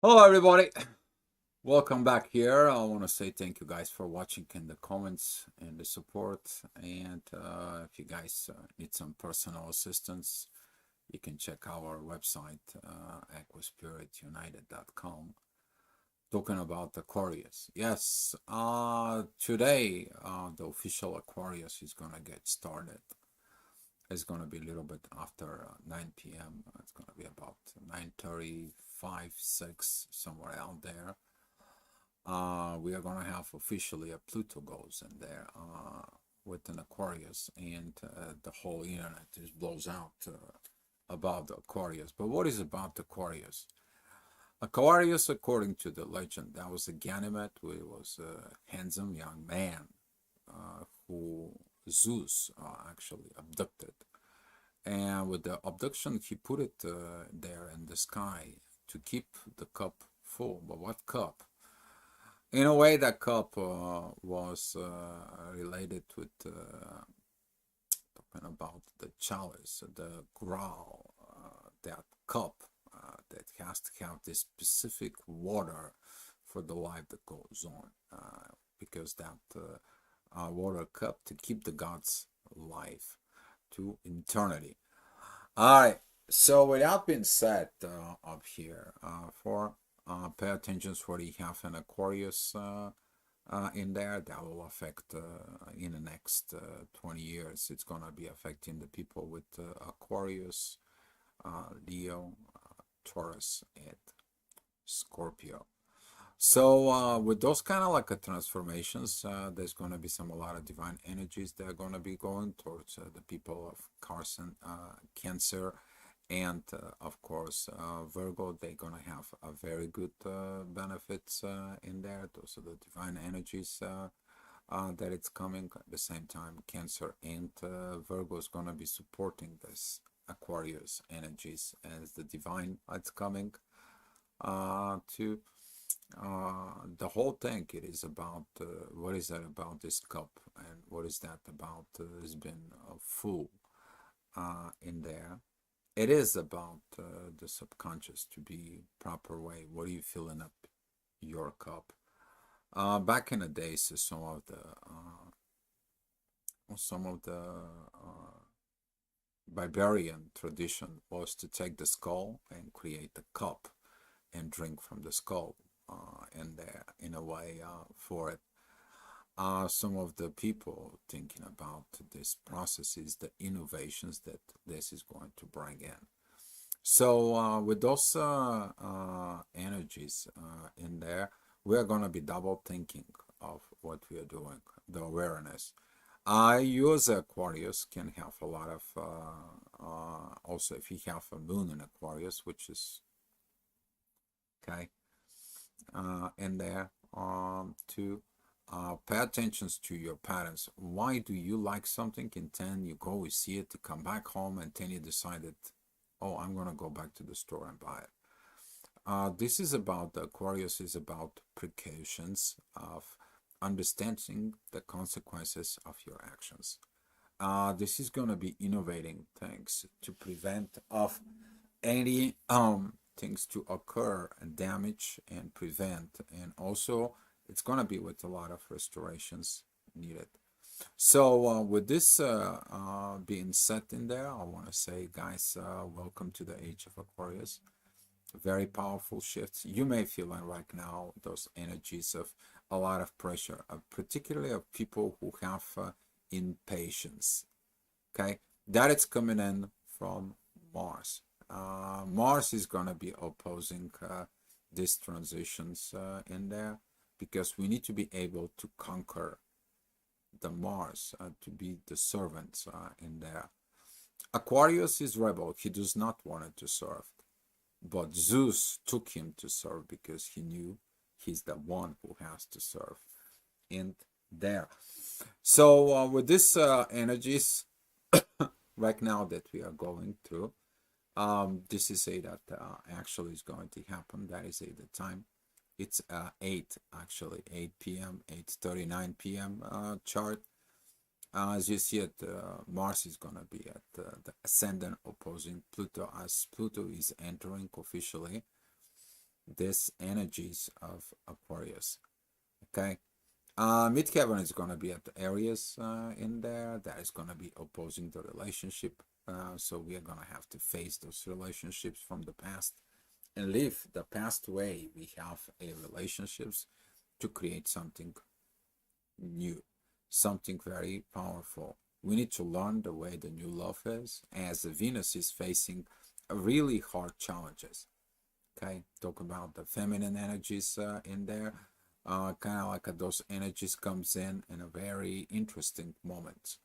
Hello, everybody. Welcome back here. I want to say thank you guys for watching in the comments and the support. And if you guys need some personal assistance, you can check our website, aquaspiritunited.com. Talking about Aquarius. Yes, today the official Aquarius is going to get started. It's going to be a little bit after 9 p.m. It's going to be about 9:35, 6, somewhere out there. We are going to have officially a Pluto goes in there with an Aquarius, and the whole internet just blows out about the Aquarius. But what is about Aquarius? Aquarius, according to the legend, that was a Ganymede, who was a handsome young man who Zeus actually abducted. And with the abduction, he put it there in the sky to keep the cup full. But what cup? In a way, that cup was related with talking about the chalice, the growl, that cup that has to have this specific water for the life that goes on, because that water cup to keep the god's life to eternity. All right. So with that being said, up here, for pay attention to what you have an Aquarius in there. That will affect in the next 20 years. It's gonna be affecting the people with Aquarius, Leo, Taurus, and Scorpio. So with those kind of like transformations, there's going to be a lot of divine energies that are going to be going towards the people of Carson, Cancer, and of course Virgo. They're going to have a very good benefits in there. Those are the divine energies that it's coming. At the same time, Cancer and Virgo is going to be supporting this Aquarius energies as the divine that's coming to the whole thing. It is about what is that about this cup, and what is that about has been full in there. It is about the subconscious to be proper way. What are you filling up your cup? Back in the days, some of the barbarian tradition was to take the skull and create the cup and drink from the skull in there in a way for it. Some of the people thinking about this process is the innovations that this is going to bring in. So with those energies in there, we are going to be double thinking of what we are doing, the awareness. You as Aquarius can have a lot of, also if you have a moon in Aquarius, which is, okay, in there to pay attention to your patterns. Why do you like something and then you go, you see it, to come back home, and then you decided, oh, I'm going to go back to the store and buy it. This is about, the Aquarius is about precautions of understanding the consequences of your actions. This is going to be innovating things to prevent of any things to occur and damage and prevent, and also it's going to be with a lot of restorations needed. So with this being set in there, I want to say, guys, welcome to the age of Aquarius. Very powerful shifts. You may feel like right now those energies of a lot of pressure, particularly of people who have impatience. Okay, that is coming in from Mars. Mars is going to be opposing these transitions in there, because we need to be able to conquer the Mars, to be the servants in there. Aquarius is rebel. He does not want it to serve, but Zeus took him to serve because he knew he's the one who has to serve in there. So with this energies right now that we are going through, this is a that actually is going to happen. That is a the time. It's 8 actually, 8 p.m., 8:39 p.m. Chart. As you see it, Mars is going to be at the ascendant opposing Pluto, as Pluto is entering officially these energies of Aquarius. Okay. Midheaven is going to be at the areas in there that is going to be opposing the relationship. So we are going to have to face those relationships from the past and live the past way we have a relationships to create something new, something very powerful. We need to learn the way the new love is, as Venus is facing really hard challenges. Okay, talk about the feminine energies in there. Kind of like those energies comes in a very interesting moment.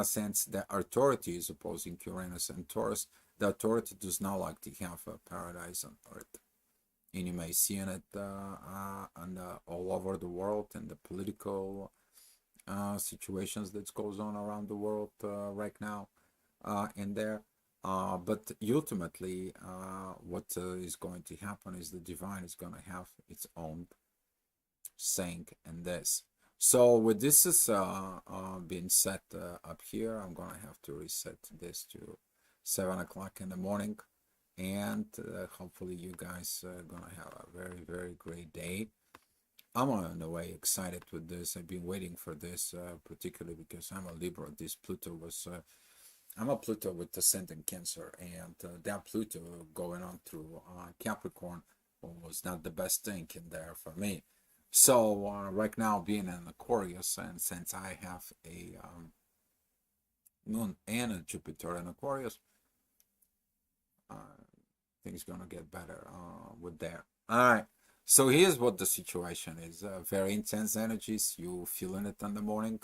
Since the authority is opposing Uranus and Taurus, the authority does not like to have a paradise on earth. And you may see it all over the world in the political situations that goes on around the world right now in there. But ultimately, what is going to happen is the divine is going to have its own saying in this. So with this is being set up here, I'm going to have to reset this to 7 o'clock in the morning. And hopefully you guys are going to have a very, very great day. I'm in a way excited with this. I've been waiting for this, particularly because I'm a Libra. This Pluto was, I'm a Pluto with ascendant Cancer, and that Pluto going on through Capricorn was not the best thing in there for me. So right now, being in Aquarius, and since I have a Moon and a Jupiter in Aquarius, things gonna get better with that. All right. So here's what the situation is. Very intense energies. You feeling it in the morning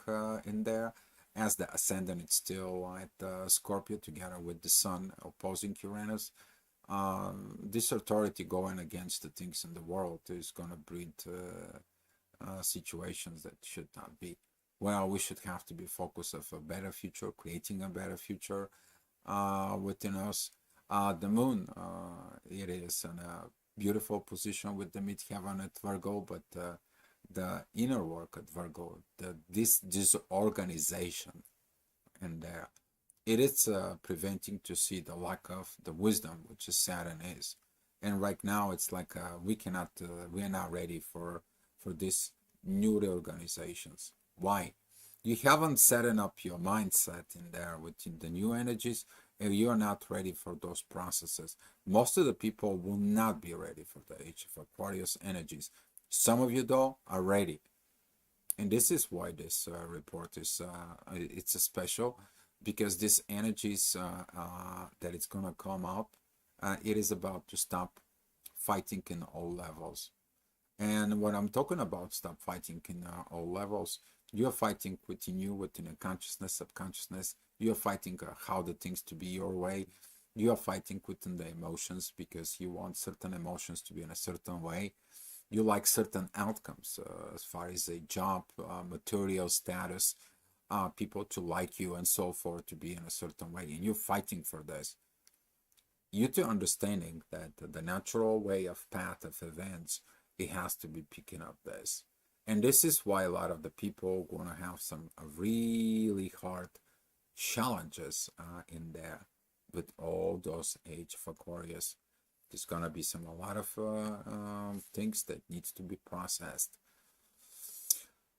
in there. As the ascendant, it's still at Scorpio together with the Sun opposing Uranus. This authority going against the things in the world is going to breed situations that should not be. Well, we should have to be focused of a better future, creating a better future within us. The moon, it is in a beautiful position with the midheaven at Virgo, but the inner work at Virgo, this disorganization in there, it is preventing to see the lack of the wisdom which is Saturn is. And right now it's like we are not ready for these new reorganizations. Why? You haven't set up your mindset in there within the new energies, and you're not ready for those processes. Most of the people will not be ready for the age of Aquarius energies. Some of you though are ready, and this is why this report is it's a special, because this energies that it's gonna come up, it is about to stop fighting in all levels. And when I'm talking about stop fighting in all levels, you're fighting within you, within a consciousness, subconsciousness. You're fighting how the things to be your way. You are fighting within the emotions because you want certain emotions to be in a certain way. You like certain outcomes as far as a job, material status, people to like you and so forth, to be in a certain way. And you're fighting for this. You to understanding that the natural way of path of events, it has to be picking up this. And this is why a lot of the people going to have some really hard challenges in there with all those age of Aquarius. There's going to be a lot of things that needs to be processed.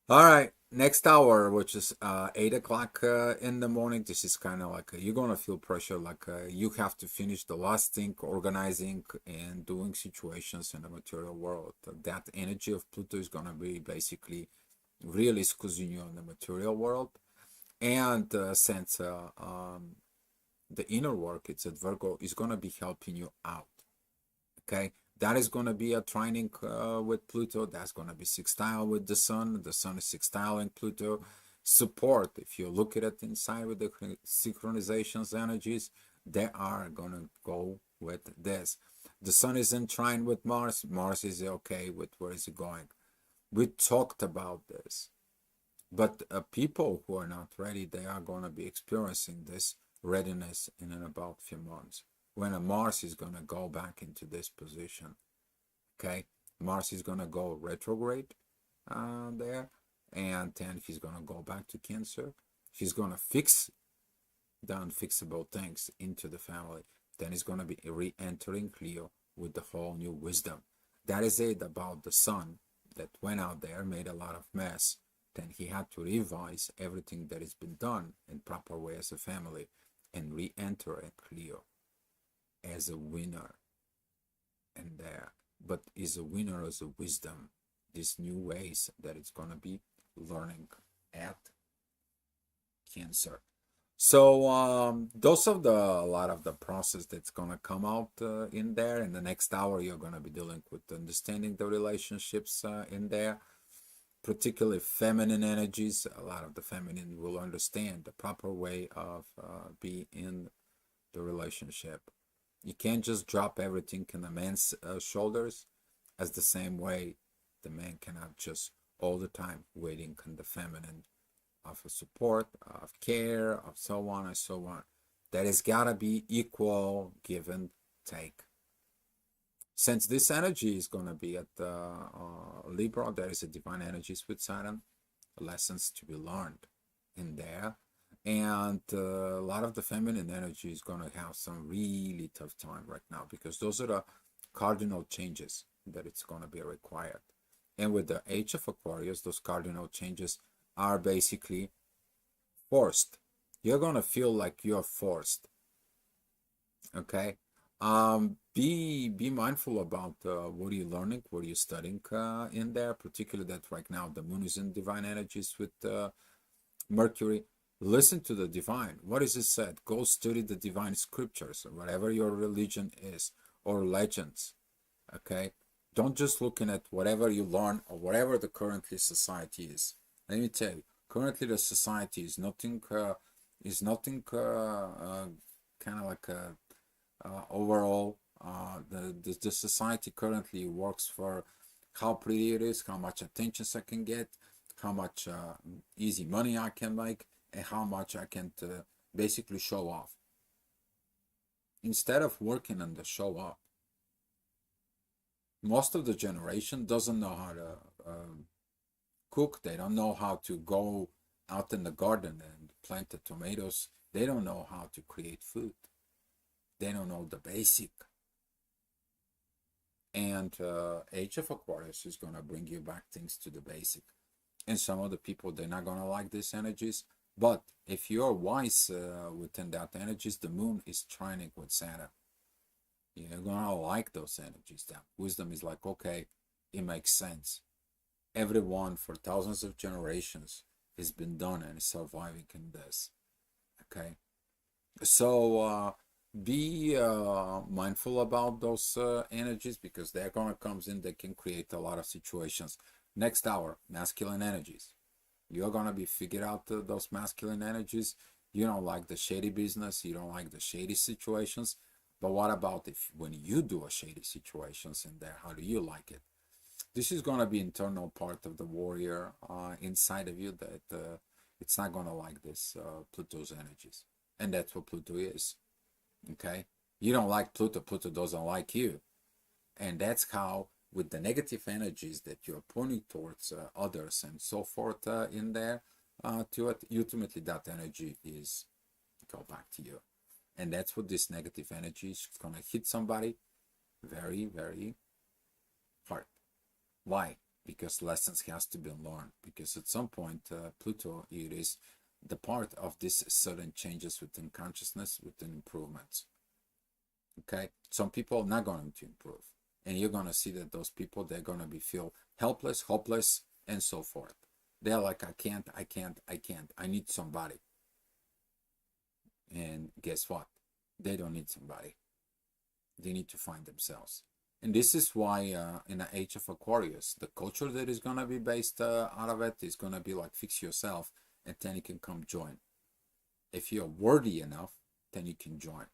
All right, next hour, which is 8 o'clock in the morning. This is kind of like you're gonna feel pressure, like you have to finish the last thing, organizing and doing situations in the material world. That energy of Pluto is gonna be basically really squeezing you in the material world, and since the inner work, it's at Virgo, is gonna be helping you out. Okay. That is going to be a trining with Pluto. That's going to be sextile with the Sun. The Sun is sextiling Pluto. Support, if you look at it inside with the synchronizations energies, they are going to go with this. The Sun is in trine with Mars. Mars is okay with where is it going. We talked about this. But people who are not ready, they are going to be experiencing this readiness in about a few months, when a Mars is going to go back into this position. Okay, Mars is going to go retrograde there, and then he's going to go back to Cancer. He's going to fix the unfixable things into the family. Then he's going to be re-entering Leo with the whole new wisdom. That is it about the son that went out there, made a lot of mess. Then he had to revise everything that has been done in proper way as a family and re-enter at Clio as a winner. And but is a winner as a wisdom, these new ways that it's gonna be learning at Cancer. So those are a lot of the process that's gonna come out in there. In the next hour, you're gonna be dealing with understanding the relationships in there, particularly feminine energies. A lot of the feminine will understand the proper way of be in the relationship. You can't just drop everything in the man's shoulders, as the same way the man cannot just all the time waiting on the feminine of support, of care, of so on and so on. That has got to be equal, give and take. Since this energy is going to be at Libra, there is a divine energies with Saturn, lessons to be learned in there. And a lot of the feminine energy is going to have some really tough time right now, because those are the cardinal changes that it's going to be required. And with the age of Aquarius, those cardinal changes are basically forced. You're going to feel like you're forced. Okay? Be mindful about what are you learning, what are you studying in there, particularly that right now the moon is in divine energies with Mercury. Listen to the divine. What is it said? Go study the divine scriptures, whatever your religion is, or legends. Okay? Don't just looking at whatever you learn or whatever the currently society is. Let me tell you, currently the society is nothing kind of like overall. The society currently works for how pretty it is, how much attention I can get, how much easy money I can make, and how much I can basically show off. Instead of working on the show up, most of the generation doesn't know how to cook. They don't know how to go out in the garden and plant the tomatoes. They don't know how to create food. They don't know the basic. And Age of Aquarius is going to bring you back things to the basic. And some of the people, they're not going to like these energies. But if you're wise within that energies, the moon is trining with Saturn. You're going to like those energies. That wisdom is like, okay, it makes sense. Everyone for thousands of generations has been done and is surviving in this. Okay? So be mindful about those energies, because they're going to come in, they can create a lot of situations. Next hour, masculine energies. You're going to be figure out those masculine energies. You don't like the shady business. You don't like the shady situations. But what about if when you do a shady situations in there, how do you like it? This is going to be internal part of the warrior inside of you that it's not going to like this Pluto's energies. And that's what Pluto is. Okay? You don't like Pluto, Pluto doesn't like you. And that's how, with the negative energies that you're pointing towards others and so forth in there, to it, ultimately that energy is go back to you. And that's what this negative energy is going to hit somebody very, very hard. Why? Because lessons has to be learned. Because at some point, Pluto, it is the part of this sudden changes within consciousness, within improvements. Okay? Some people are not going to improve. And you're going to see that those people, they're going to be feel helpless, hopeless, and so forth. They're like, I can't. I need somebody. And guess what? They don't need somebody. They need to find themselves. And this is why in the Age of Aquarius, the culture that is going to be based out of it is going to be like, fix yourself, and then you can come join. If you're worthy enough, then you can join.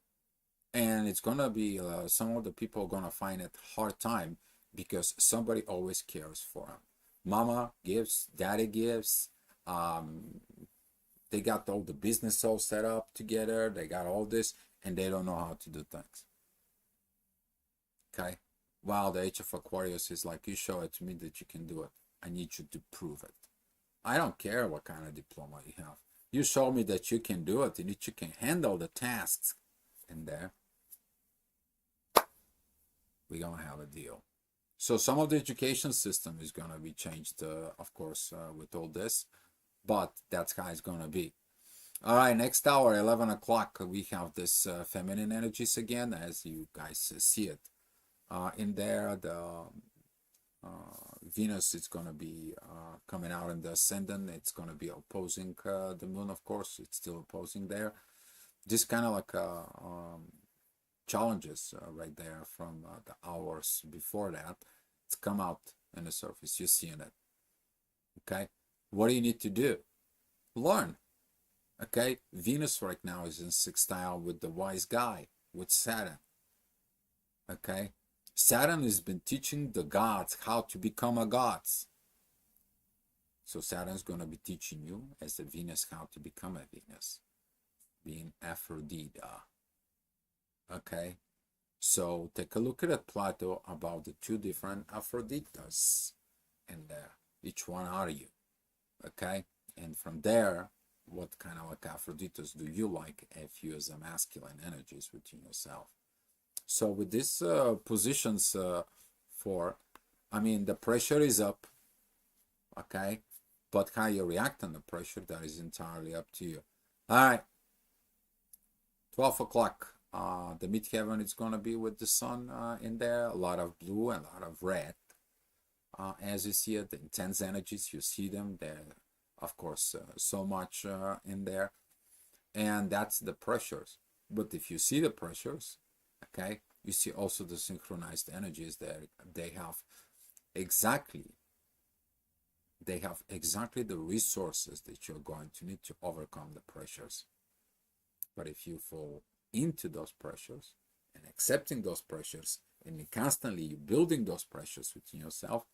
And it's going to be, some of the people are going to find it hard time, because somebody always cares for them. Mama gives, daddy gives, they got all the business all set up together, they got all this, and they don't know how to do things. Okay? While the Age of Aquarius is like, you show it to me that you can do it. I need you to prove it. I don't care what kind of diploma you have. You show me that you can do it and that you can handle the tasks in there. we're gonna have a deal. So some of the education system is gonna be changed, of course, with all this, but that's how it's gonna be. All right, next hour, 11 o'clock, we have this feminine energies again, as you guys see it. In there, the Venus is going to be coming out in the ascendant. It's going to be opposing the moon, of course. It's still opposing there. This kind of like challenges right there from the hours before that. It's come out in the surface. You're seeing it. Okay? What do you need to do? Learn. Okay? Venus right now is in sextile with the wise guy, with Saturn. Okay? Saturn has been teaching the gods how to become a gods. So Saturn's going to be teaching you as a Venus how to become a Venus, being Aphrodite. Okay? So take a look at Plato about the two different Aphroditas, and each one are you? Okay? And from there, what kind of like Aphroditas do you like if you use the masculine energies within yourself? So with these positions I mean, the pressure is up, okay? But how you react on the pressure, that is entirely up to you. All right, 12 o'clock, the midheaven is going to be with the sun in there, a lot of blue and a lot of red. As you see it, the intense energies, you see them there, of course, so much in there. And that's the pressures. But if you see the pressures, okay, you see also the synchronized energies there. They have exactly the resources that you're going to need to overcome the pressures. But if you fall into those pressures and accepting those pressures and constantly building those pressures within yourself,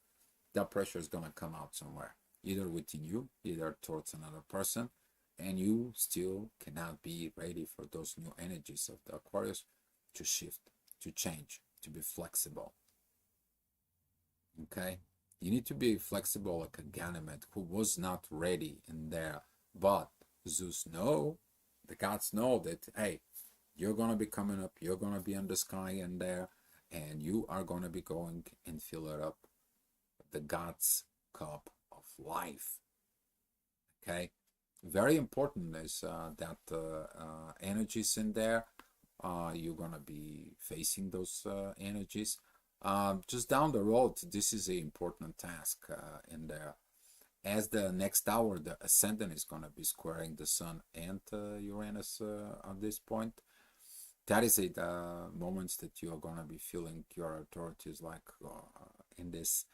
that pressure is going to come out somewhere, either within you, either towards another person, and you still cannot be ready for those new energies of the Aquarius to shift, to change, to be flexible. Okay? You need to be flexible like a Ganymede who was not ready in there. But Zeus the gods know that, hey, you're going to be coming up, you're going to be in the sky in there, and you are going to be going and fill it up, the gods' cup of life. Okay? Very important is that energies in there. You're gonna be facing those energies. Just down the road, this is an important task in there. As the next hour, the ascendant is gonna be squaring the sun and Uranus at this point. That is the moments that you are gonna be feeling your authorities like in this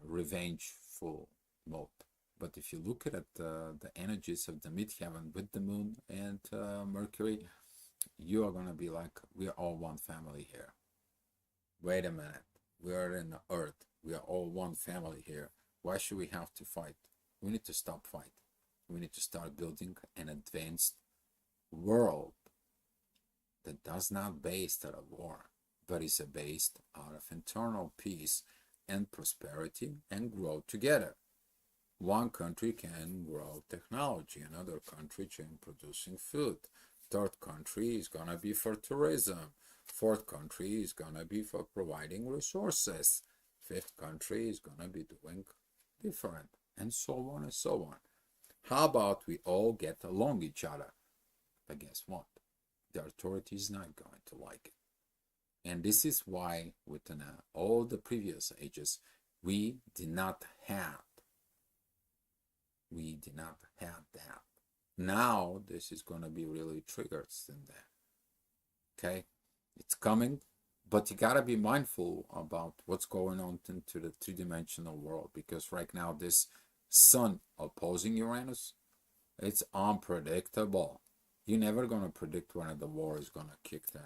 revengeful mode. But if you look at the energies of the midheaven with the moon and Mercury, you are going to be like, we are all one family here. Wait a minute. We are in the earth. We are all one family here. Why should we have to fight? We need to stop fighting. We need to start building an advanced world that does not based out of war, but is based out of internal peace and prosperity and grow together. One country can grow technology, another country can producing food. Third country is gonna be for tourism. Fourth country is gonna be for providing resources. Fifth country is gonna be doing different, and so on and so on. How about we all get along each other? But guess what? The authority is not going to like it. And this is why within all the previous ages, we did not have that. Now this is going to be really triggered in there. Okay, it's coming, but you gotta be mindful about what's going on into the three-dimensional world, because right now this sun opposing Uranus, it's unpredictable. You're never gonna predict when the war is gonna kick in.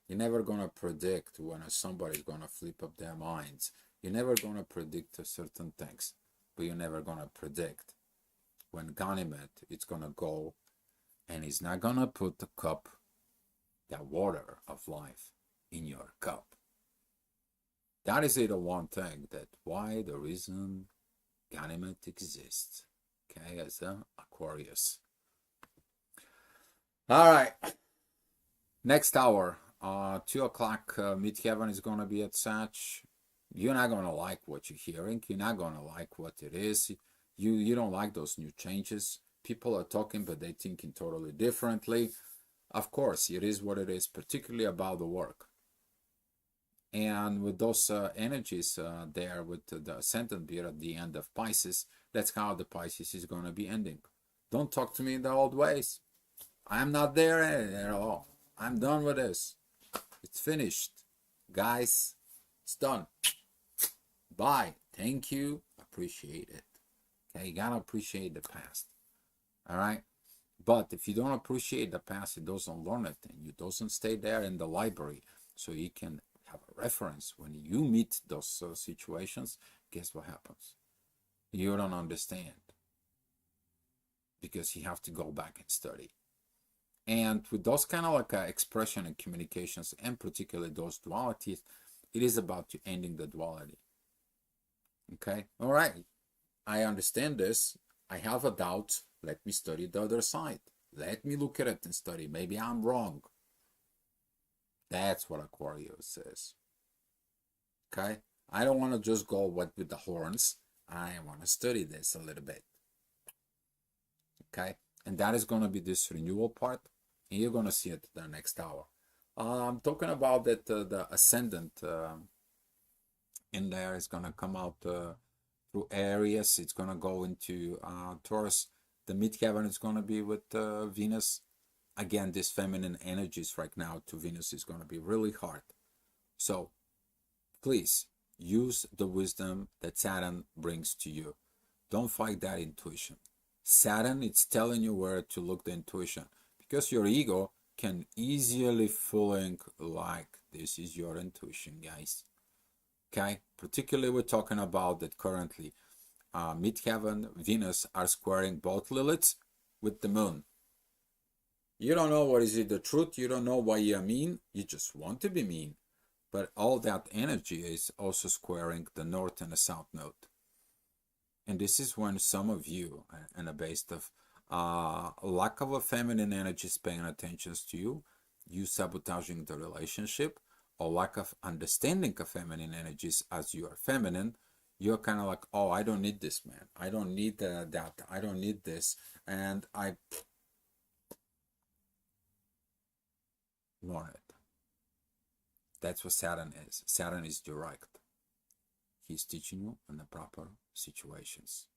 You're never gonna predict when somebody's gonna flip up their minds. You're never gonna predict certain things, but you're never gonna predict when Ganymede is gonna go and he's not gonna put the cup, that water of life, in your cup. That is the one thing that why the reason Ganymede exists. Okay, as an Aquarius. All right. Next hour, 2 o'clock midheaven is going to be at such. You're not going to like what you're hearing. You're not going to like what it is. You don't like those new changes. People are talking, but they're thinking totally differently. Of course, it is what it is, particularly about the work. And with those energies there, with the ascendant beer at the end of Pisces, that's how the Pisces is going to be ending. Don't talk to me in the old ways. I'm not there at all. I'm done with this. It's finished. Guys, it's done. Bye. Thank you. Appreciate it. Okay, you gotta appreciate the past. All right? But if you don't appreciate the past, you doesn't learn it, and you doesn't stay there in the library so you can have a reference when you meet those situations. Guess what happens? You don't understand because you have to go back and study. And with those kind of like expression and communications, and particularly those dualities, it is about you ending the duality. Okay, all right, I understand this. I have a doubt. Let me study the other side. Let me look at it and study. Maybe I'm wrong. That's what Aquarius says. Okay, I don't want to just go with the horns. I want to study this a little bit. Okay, and that is going to be this renewal part, and you're going to see it the next hour. I'm talking about that the ascendant in there is going to come out through Aries. It's going to go into Taurus. The midheaven is going to be with Venus. Again, this feminine energies right now to Venus is going to be really hard. So please use the wisdom that Saturn brings to you. Don't fight that intuition. Saturn, it's telling you where to look the intuition, because your ego can easily fooling like this is your intuition, guys. Okay, particularly we're talking about that currently midheaven, Venus are squaring both Liliths with the moon. You don't know what is it the truth. You don't know why you're mean. You just want to be mean. But all that energy is also squaring the north and the south node. And this is when some of you, and a based of lack of a feminine energy paying attention to you, you sabotaging the relationship, or lack of understanding of feminine energies as you are feminine, you're kind of like, oh, I don't need this, man. I don't need that. I don't need this. And I learn it. That's what Saturn is. Saturn is direct. He's teaching you in the proper situations.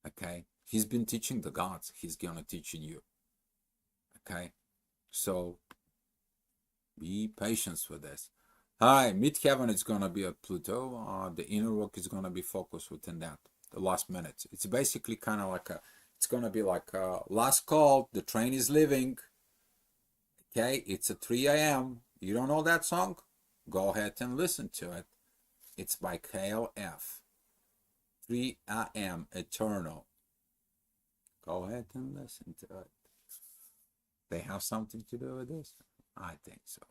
Okay? He's been teaching the gods. He's going to teach you. Okay? So, be patient with this. All right, midheaven is going to be at Pluto. The inner work is going to be focused within that. The last minutes. It's basically kind of like it's going to be like last call. The train is leaving. Okay? It's at 3 a.m. You don't know that song? Go ahead and listen to it. It's by KLF. 3 a.m. Eternal. Go ahead and listen to it. They have something to do with this? I think so.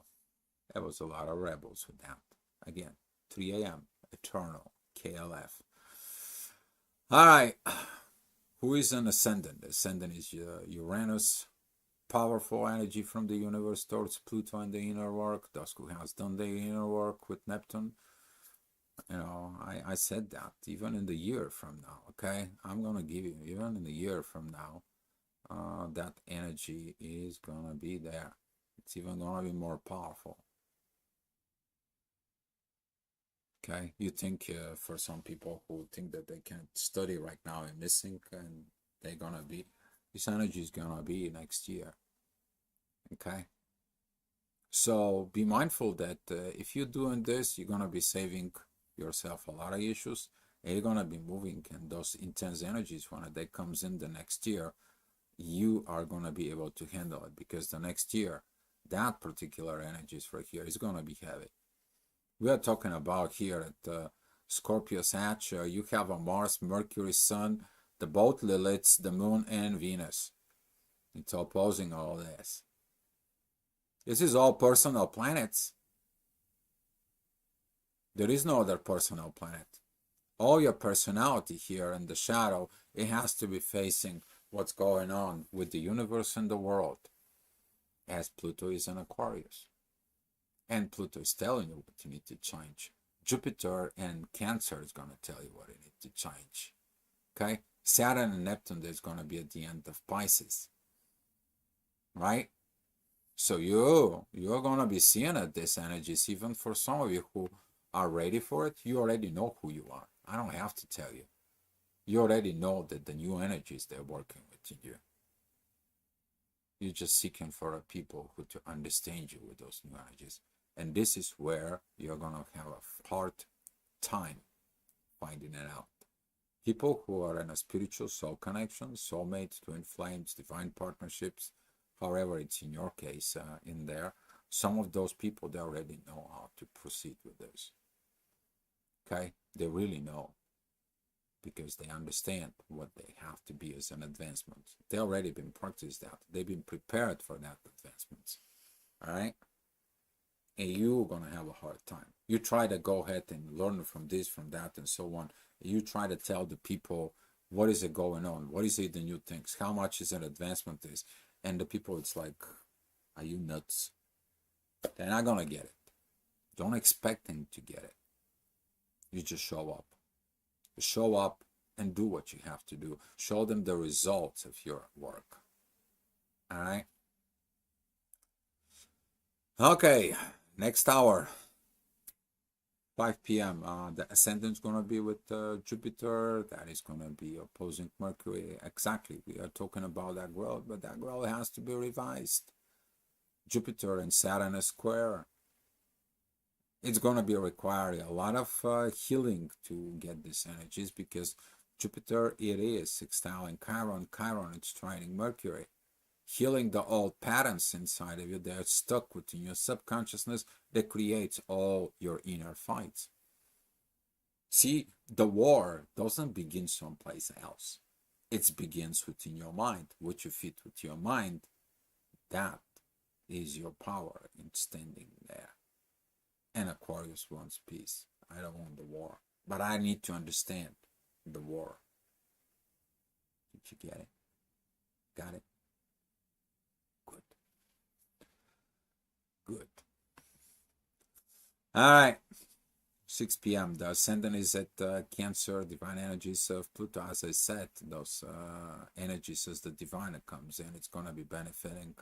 There was a lot of rebels with that. Again, 3 a.m. Eternal. KLF. All right. Who is an ascendant? Ascendant is Uranus. Powerful energy from the universe towards Pluto and the inner work. Those who has done the inner work with Neptune. You know, I said that even in the year from now, okay? I'm going to give you, even in the year from now, that energy is going to be there. It's even going to be more powerful. Okay? You think for some people who think that they can't study right now and missing, and they're going to be, this energy is going to be next year. Okay? So be mindful that if you're doing this, you're going to be saving yourself a lot of issues, and you're going to be moving, and those intense energies, when they comes in the next year, you are going to be able to handle it, because the next year, that particular energies right here is going to be heavy. We are talking about here at Scorpio Sag, you have a Mars, Mercury, Sun, the both Liliths, the Moon, and Venus. It's opposing all this. This is all personal planets. There is no other personal planet. All your personality here in the shadow, it has to be facing what's going on with the universe and the world, as Pluto is in Aquarius. And Pluto is telling you what you need to change. Jupiter and Cancer is going to tell you what you need to change. Okay? Saturn and Neptune is going to be at the end of Pisces. Right? So you're going to be seeing at these energies, even for some of you who are ready for it. You already know who you are. I don't have to tell you. You already know that the new energies, they're working with you. You're just seeking for a people who to understand you with those new energies. And this is where you're going to have a hard time finding it out. People who are in a spiritual soul connection, soulmates, twin flames, divine partnerships, however it's in your case in there, some of those people, they already know how to proceed with this. Okay? They really know, because they understand what they have to be as an advancement. They already been practiced that. They've been prepared for that advancement. All right? And you're going to have a hard time. You try to go ahead and learn from this, from that, and so on. You try to tell the people, what is it going on? What is it the new things? How much is an advancement is? And the people, it's like, are you nuts? They're not going to get it. Don't expect them to get it. You just show up. Show up and do what you have to do. Show them the results of your work. All right? Okay, next hour, 5 p.m. The ascendant's going to be with Jupiter. That is going to be opposing Mercury. Exactly. We are talking about that growth, but that growth has to be revised. Jupiter and Saturn is square. It's going to be requiring a lot of healing to get these energies, because Jupiter, it is sextiling Chiron. Chiron, it's trining Mercury. Healing the old patterns inside of you, they're stuck within your subconsciousness, that creates all your inner fights. See, the war doesn't begin someplace else. It begins within your mind. What you fit with your mind, that is your power in standing there. And Aquarius wants peace. I don't want the war. But I need to understand the war. Did you get it? Got it? Good. Good. All right. 6 p.m. The ascendant is at Cancer, divine energies of Pluto. As I said, those energies as the divine comes in, it's going to be benefiting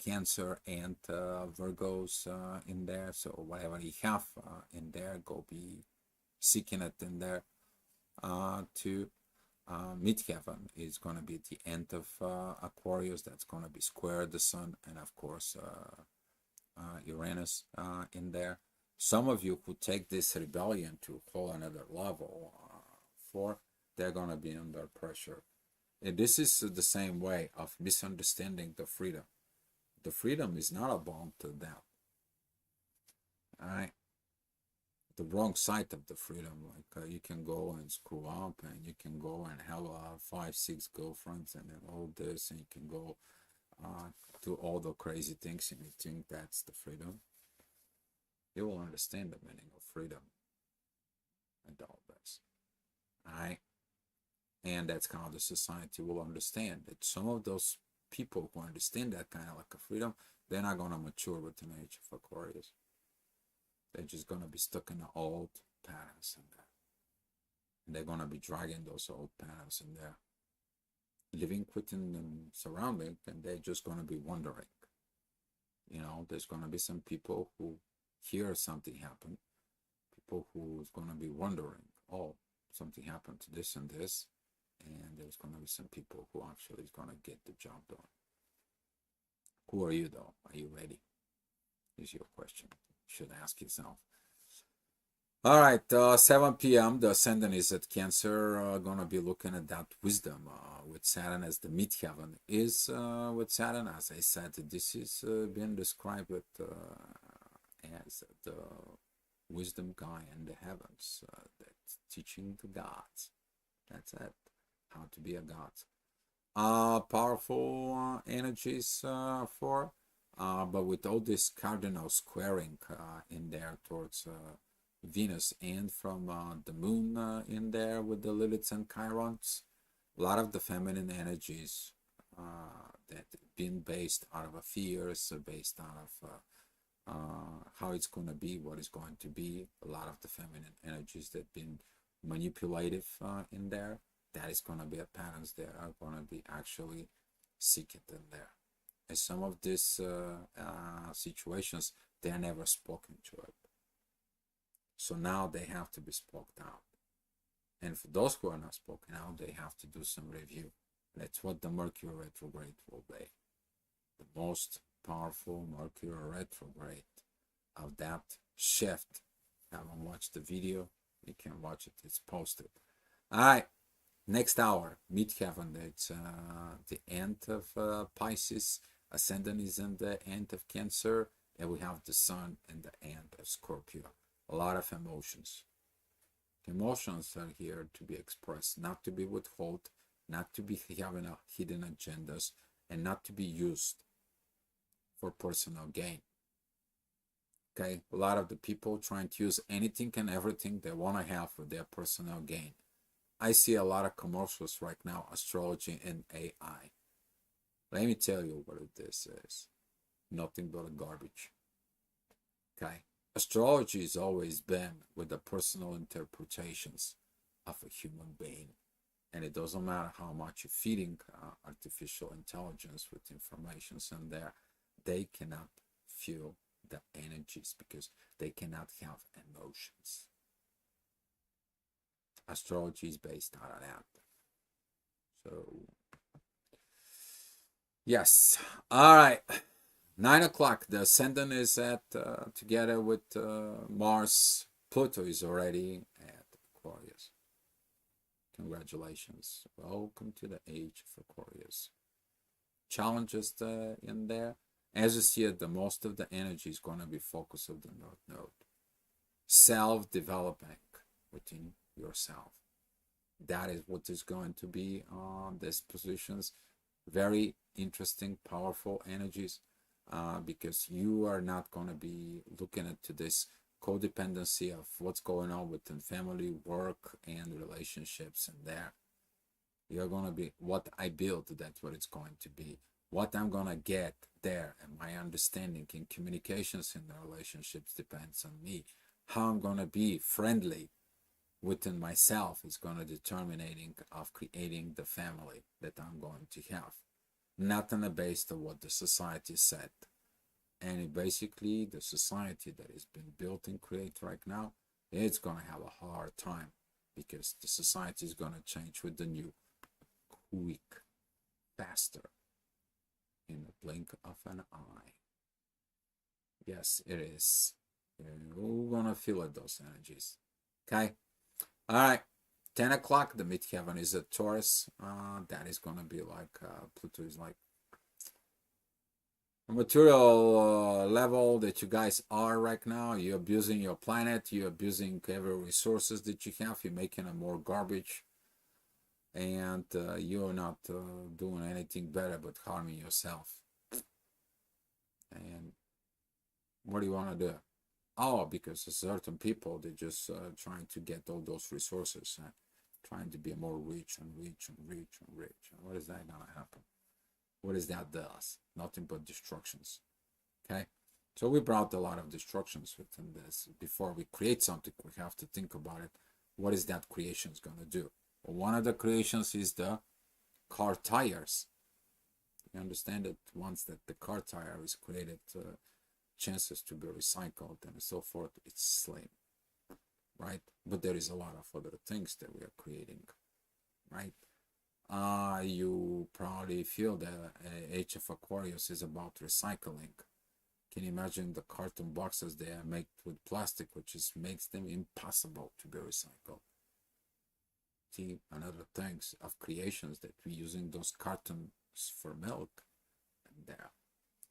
Cancer and Virgos in there. So whatever you have in there, go be seeking it in there. To midheaven is going to be at the end of Aquarius. That's going to be square the sun, and of course Uranus in there. Some of you who take this rebellion to a whole another level, they're going to be under pressure. And this is the same way of misunderstanding the freedom. The freedom is not about that. All right? The wrong side of the freedom, like you can go and screw up, and you can go and have 5, 6 girlfriends, and then all this, and you can go do all the crazy things, and you think that's the freedom. You will understand the meaning of freedom and all this. All right? And that's how the society will understand that some of those people who understand that kind of like a freedom, they're not going to mature with the age of Aquarius. They're just going to be stuck in the old patterns in there. And they're going to be dragging those old patterns in there, living within the surrounding, and they're just going to be wondering. You know, there's going to be some people who hear something happen, people who's going to be wondering, oh, something happened to this and this, and there's going to be some people who actually is going to get the job done. Who are you, though? Are you ready? Is your question. You should ask yourself. All right, 7 p.m. The ascendant is at Cancer. Going to be looking at that wisdom with Saturn as the midheaven is with Saturn. As I said, this is being described with, as the wisdom guy in the heavens that's teaching the gods. That's it. How to be a god. Powerful energies but with all this cardinal squaring in there towards Venus, and from the moon in there with the Liliths and Chirons, a lot of the feminine energies that been based out of fears, based out of how it's going to be, what is going to be. A lot of the feminine energies that been manipulative in there, that is going to be a patterns that are going to be actually seeked in there. And some of these situations, they are never spoken to it. So now they have to be spoken out. And for those who are not spoken out, they have to do some review. That's what the Mercury retrograde will be. The most powerful Mercury retrograde of that shift. Haven't watched the video? You can watch it. It's posted. All right. Next hour, midheaven. It's the end of Pisces. Ascendant is in the end of Cancer, and we have the Sun in the end of Scorpio. A lot of emotions. Emotions are here to be expressed, not to be withheld, not to be having a hidden agendas, and not to be used for personal gain. Okay, a lot of the people trying to use anything and everything they want to have for their personal gain. I see a lot of commercials right now, astrology and AI. Let me tell you what this is. Nothing but a garbage. Okay, astrology has always been with the personal interpretations of a human being. And it doesn't matter how much you're feeding artificial intelligence with informations in there, they cannot feel the energies because they cannot have emotions. Astrology is based out of that. So, yes. All right. 9 o'clock. The ascendant is at together with Mars. Pluto is already at Aquarius. Congratulations. Welcome to the age of Aquarius. Challenges in there. As you see it, the most of the energy is going to be focused on the North Node. Self-developing within yourself. That is what is going to be on these positions. Very interesting, powerful energies because you are not going to be looking into this codependency of what's going on within family, work, and relationships in there. You're going to be what I build, that's what it's going to be. What I'm going to get there and my understanding in communications in the relationships depends on me. How I'm going to be friendly within myself is going to determining of creating the family that I'm going to have. Not on the basis of what the society said. And basically the society that has been built and created right now, it's going to have a hard time because the society is going to change with the new quick, faster, in the blink of an eye. Yes, it is. You're going to feel it, those energies. Okay? All right. 10 o'clock, the midheaven is a Taurus. That is going to be like, Pluto is like a material level that you guys are right now. You're abusing your planet. You're abusing every resources that you have. You're making it more garbage. And you're not doing anything better but harming yourself. And what do you want to do? Oh, because certain people, they're just trying to get all those resources, trying to be more rich and rich and rich and rich. And what is that going to happen? What is that does? Nothing but destructions. Okay? So we brought a lot of destructions within this. Before we create something, we have to think about it. What is that creation is going to do? Well, one of the creations is the car tires. You understand that once that the car tire is created, chances to be recycled and so forth, it's slim, right? But there is a lot of other things that we are creating, right? You probably feel the age of Aquarius is about recycling. Can you imagine the carton boxes they are made with plastic, which is makes them impossible to be recycled? See, another things of creations that we're using those cartons for milk and there.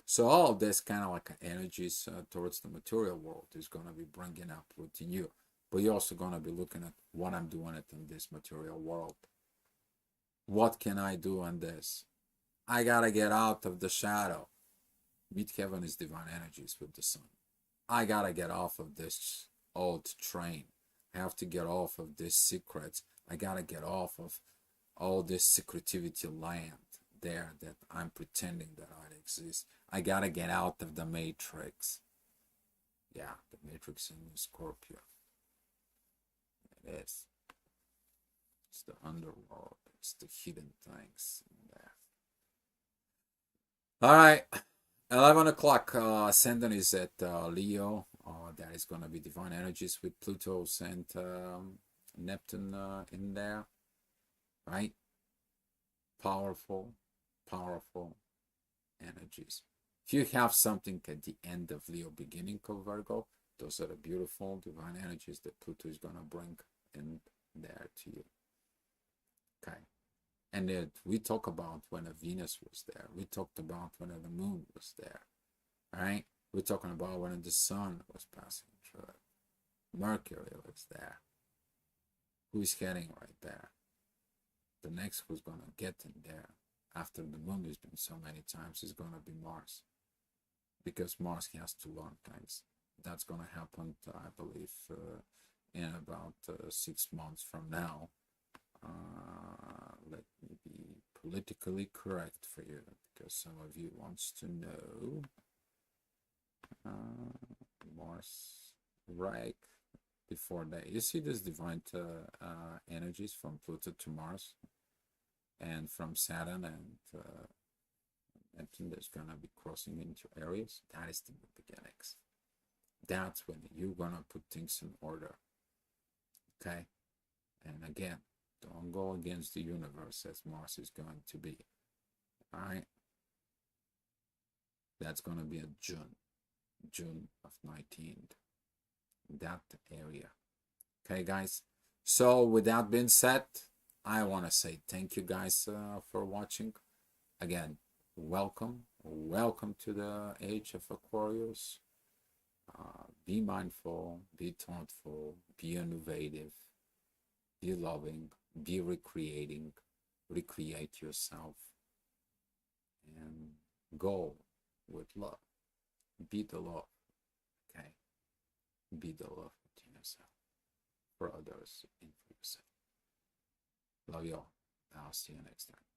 So all this kind of like energies towards the material world is going to be bringing up within you. But you're also going to be looking at what I'm doing it in this material world. What can I do on this? I got to get out of the shadow. Midheaven is divine energies with the sun. I got to get off of this old train. I have to get off of these secrets. I got to get off of all this secretivity land there that I'm pretending that I exist. I gotta get out of the matrix. Yeah, the matrix in Scorpio. It is. It's the underworld. It's the hidden things in there. All right. 11 o'clock. Ascendant is at Leo. That is going to be divine energies with Pluto's and Neptune in there. Right? Powerful, powerful energies. If you have something at the end of Leo, beginning of Virgo, those are the beautiful divine energies that Pluto is going to bring in there to you. Okay. And that we talk about when a Venus was there. We talked about when the moon was there. Right? We're talking about when the sun was passing through it. Mercury was there. Who's heading right there? The next who's going to get in there after the moon has been so many times is going to be Mars. Because Mars has to learn things. That's going to happen, I believe, in about 6 months from now. Let me be politically correct for you, because some of you wants to know. Mars, right before that. You see this divine energies from Pluto to Mars, and from Saturn and Neptune that's gonna be crossing into Aries. That is the beginnings. That's when you're gonna put things in order. Okay, and again, don't go against the universe as Mars is going to be. All right, that's gonna be in June of 19th. That area. Okay, guys. So with that being said, I want to say thank you guys for watching. Again, welcome to the age of Aquarius. Be mindful, be thoughtful, be innovative, be loving, be recreate yourself, and go with love. Be the love. Okay, be the love within yourself, for others and for yourself. Love you all. I'll see you next time.